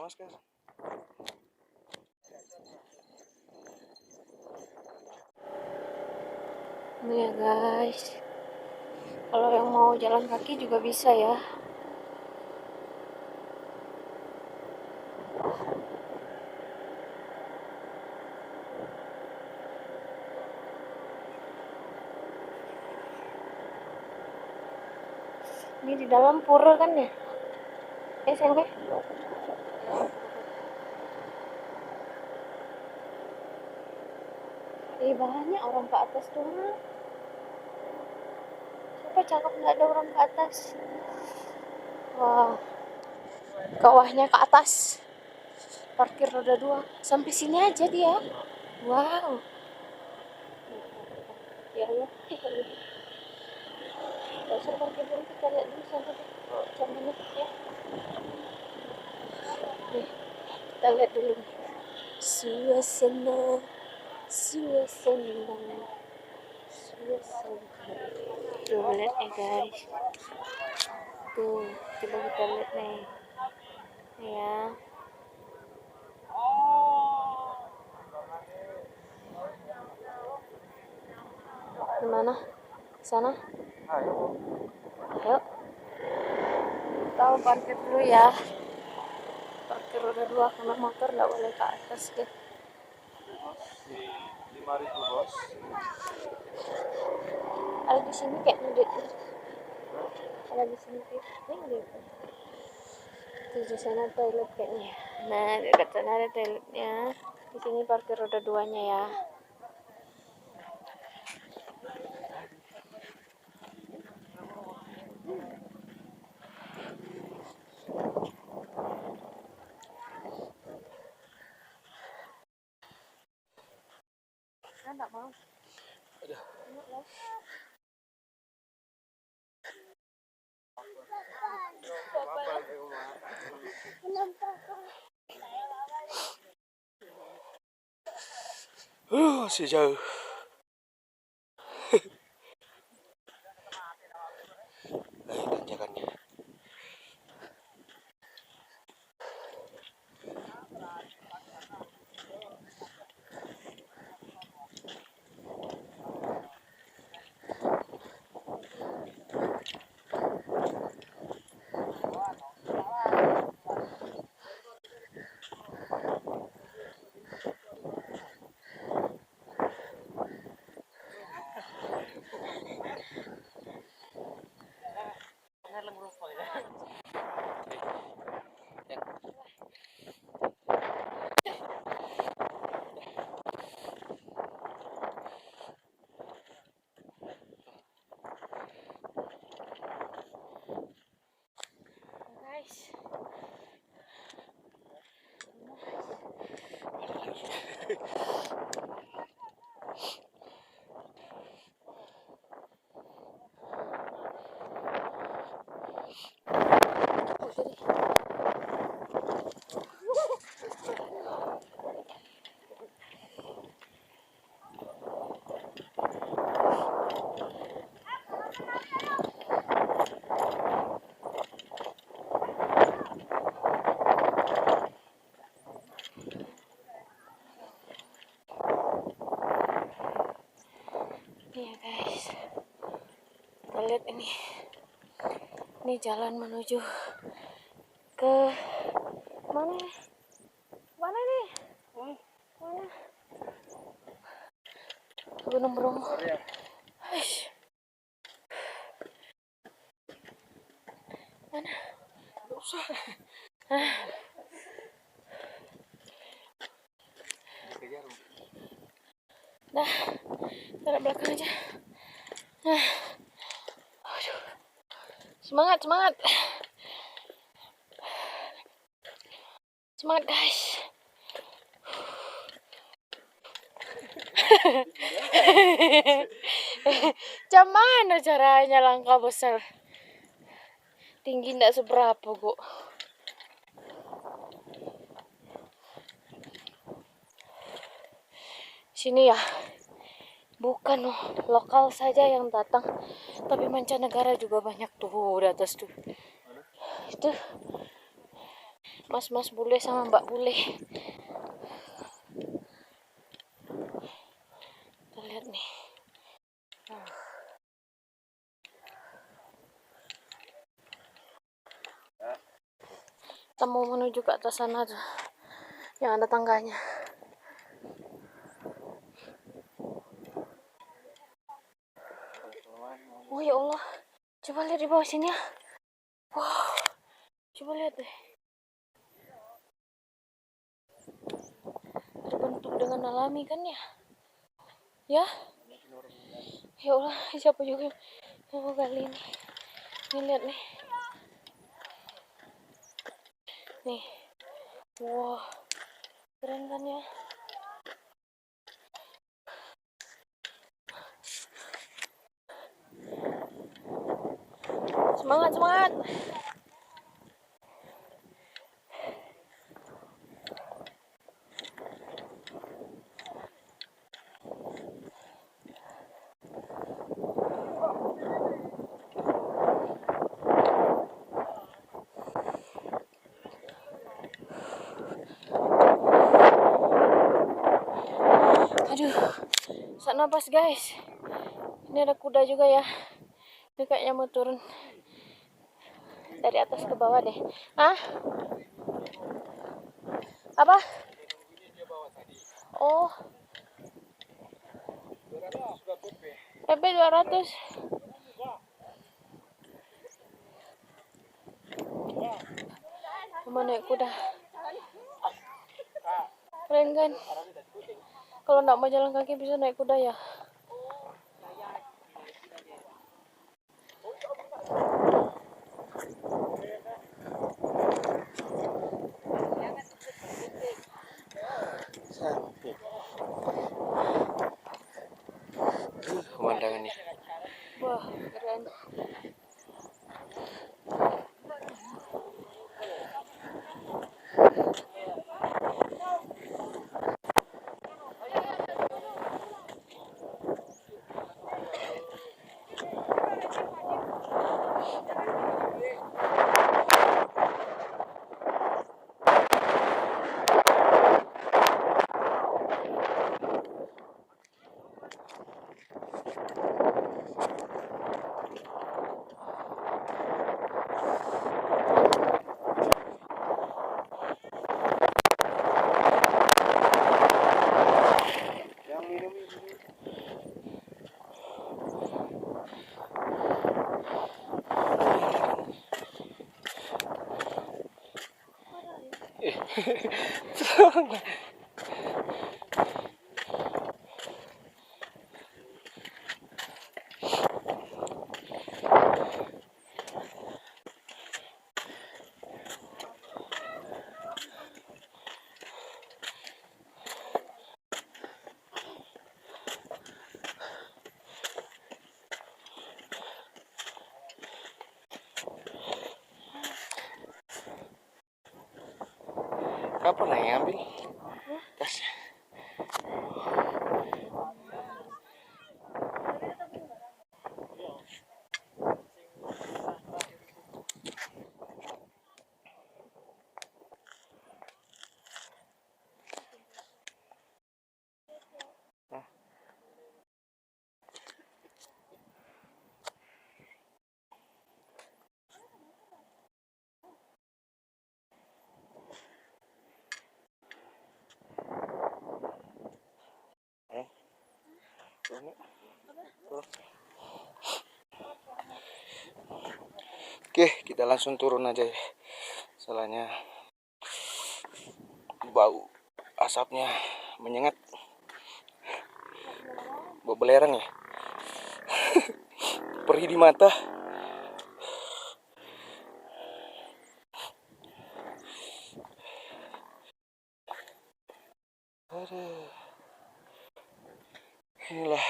masker. Ini ya guys, kalau yang mau jalan kaki juga bisa ya. Ini di dalam pura kan ya? SMP. Banyak orang ke atas tuh. Siapa cakep nggak ada orang ke atas? Wah, kawahnya ke atas. Parkir roda 2. Sampai sini aja dia. Wow. Ya Allah. Dasar parkir dulu, kita lihat dulu sampai sampai ya. Nih, kita lihat dulu suasana. Tuh lihat nih guys, tuh coba kita lihat nih ya. Gimana? Sana? Ayo. Tahu parkir dulu ya. Parkir roda 2 karena motor nggak boleh ke atas deh. 5.000 bos. Kalau di sini kayak ngedit. Kalau di sini kayak ngedit. Tuh di sana toilet kayaknya. Nah dekat sana ada toiletnya. Di sini parkir roda 2-nya ya. Enggak mau. Si jauh. Tanjakannya. Nih ya guys, kita lihat ini jalan menuju ke mana? Mana nih? Mana? Gunung Bromo. Mana? Usah. Dah, taruh belakang aja. Aduh. Semangat. Semangat guys. Macam mana caranya langkah besar? Tinggi ndak seberapa kok. Sini ya. Bukan lokal saja yang datang, tapi mancanegara juga banyak tuh di atas tuh. Itu mas-mas bule sama mbak bule. Kita lihat nih. Kita mau menuju ke atas sana tuh, yang ada tangganya. Oh ya Allah, coba lihat di bawah sini ya. Wow, coba lihat deh. Terbentuk dengan alami kan ya? Ya? Ya Allah, siapa juga yang mau gali ini? Nih lihat nih. Nih. Wah, keren kan ya? Semangat, semangat. Aduh, sak napas guys. Ini ada kuda juga ya. Ini kayaknya mau turun dari atas ke bawah deh. Hah? Apa? Oh. PP 200. Mau naik kuda. Keren kan? Kalau nggak mau jalan kaki bisa naik kuda ya. Pemandangannya. Wah, keren. Kapan yang ngambil? Tas. Oke, kita langsung turun aja ya. Soalnya bau asapnya menyengat. Bau belerang ya. Perih di mata. Aduh. Inilah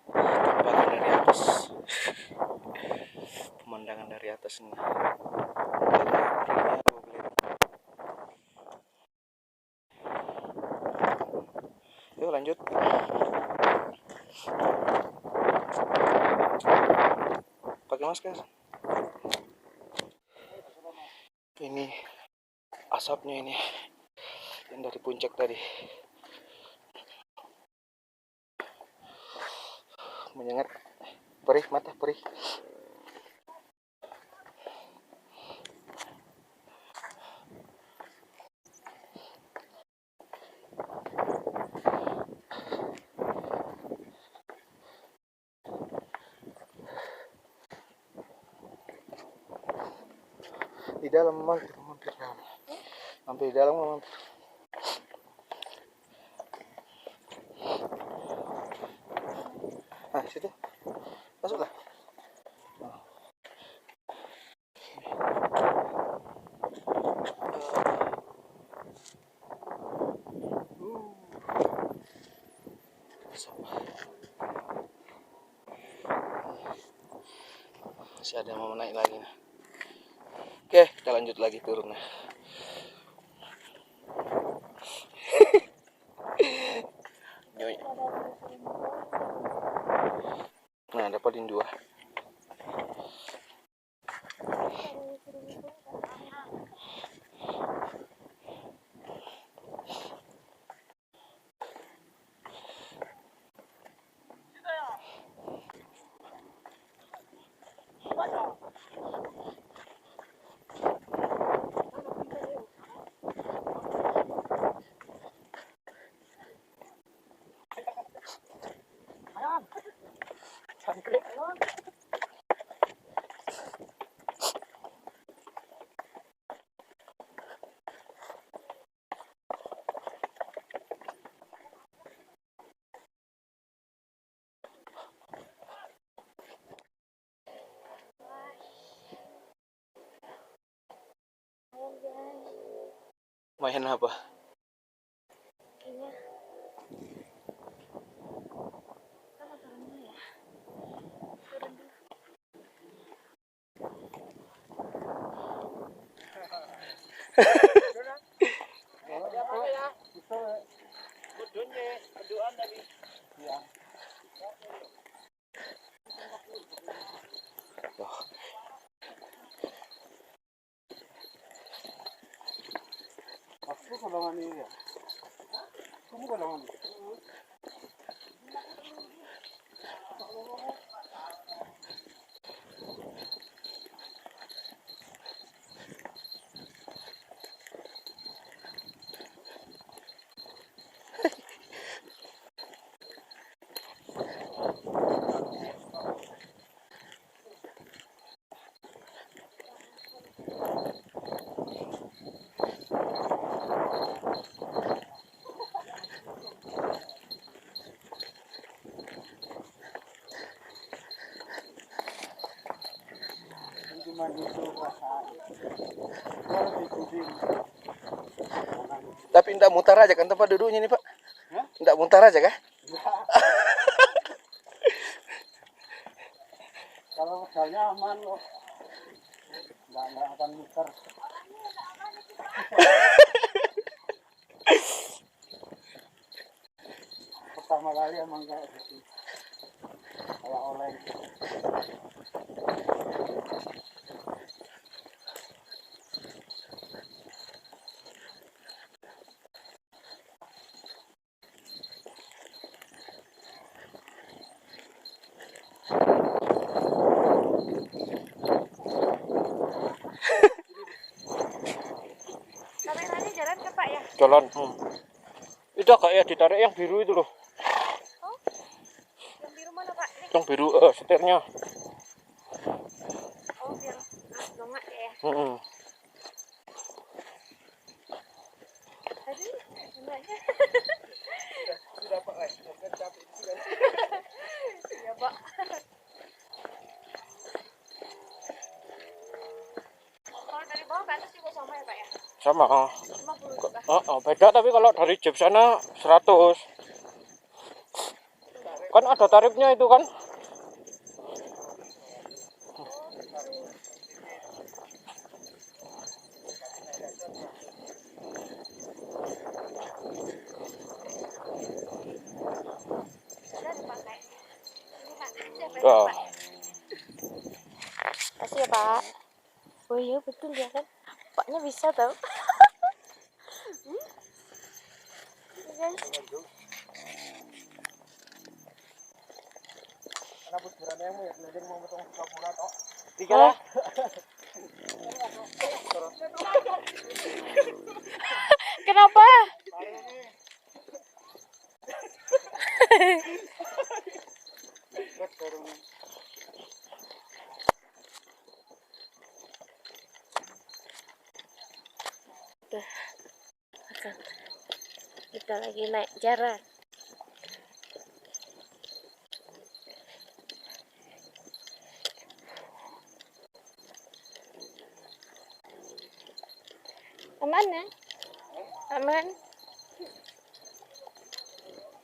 tamparan dari atas. Pemandangan dari atas ini. Yuk lanjut. Pakai masker. Ini asapnya ini yang dari puncak tadi menyengat, perih mata, perih. Di dalam mampir dalam. Sampai di dalam mampir. Nah, situ. Masuklah. Masih ada yang mau naik lagi. Oke, kita lanjut lagi turun. Nah, dapatin 2. Main apa? Iya. Kan turunnya ya. Turun dulu. Tapi enggak mutar aja kan tempat duduknya nih, Pak? Enggak mutar aja kah? Kalau modalnya aman kok, nggak akan muter. Pertama kali emang kayak gitu, kayak oleng. Kameranya jalan ke Pak ya? Jalan. Itu kayak ditarik yang biru itu loh. Oh, yang biru mana Pak? Ini. Yang biru setirnya. Oh, biar nongak ya. Aduh, enaknya. Sudah, Pak. Sudah capek. Iya Pak. Kalau dari bawah ke atas juga sama ya Pak ya? Sama. 50 juga. Beda tapi kalau dari jeep sana 100. Kan ada tarifnya itu kan? Sudah dipakai. Ini Pak, siapa Ya. Pak? Kasih ya Pak. Oh iya betul ya kan? Pak bapaknya bisa tau. Guys. Karena bus berani yang ya, belajar mau potong kapura toh. Oh. Kenapa? Tuh, makan. Kita lagi naik jarak. Aman ya? Aman.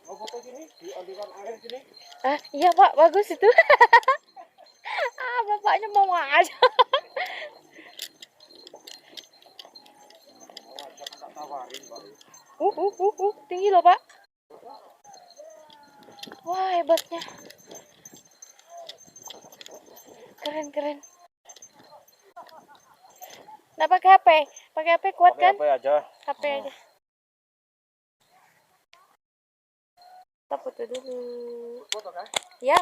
Mau foto sini di aliran air sini. Ah, iya Pak, bagus itu. Ah, bapaknya mau aja. Tinggi loh Pak. Wah, hebatnya. Keren, keren. Nggak pakai HP? Pakai HP kuat kan? Apa aja? HP aja. Kita foto dulu. Foto kan? Ya.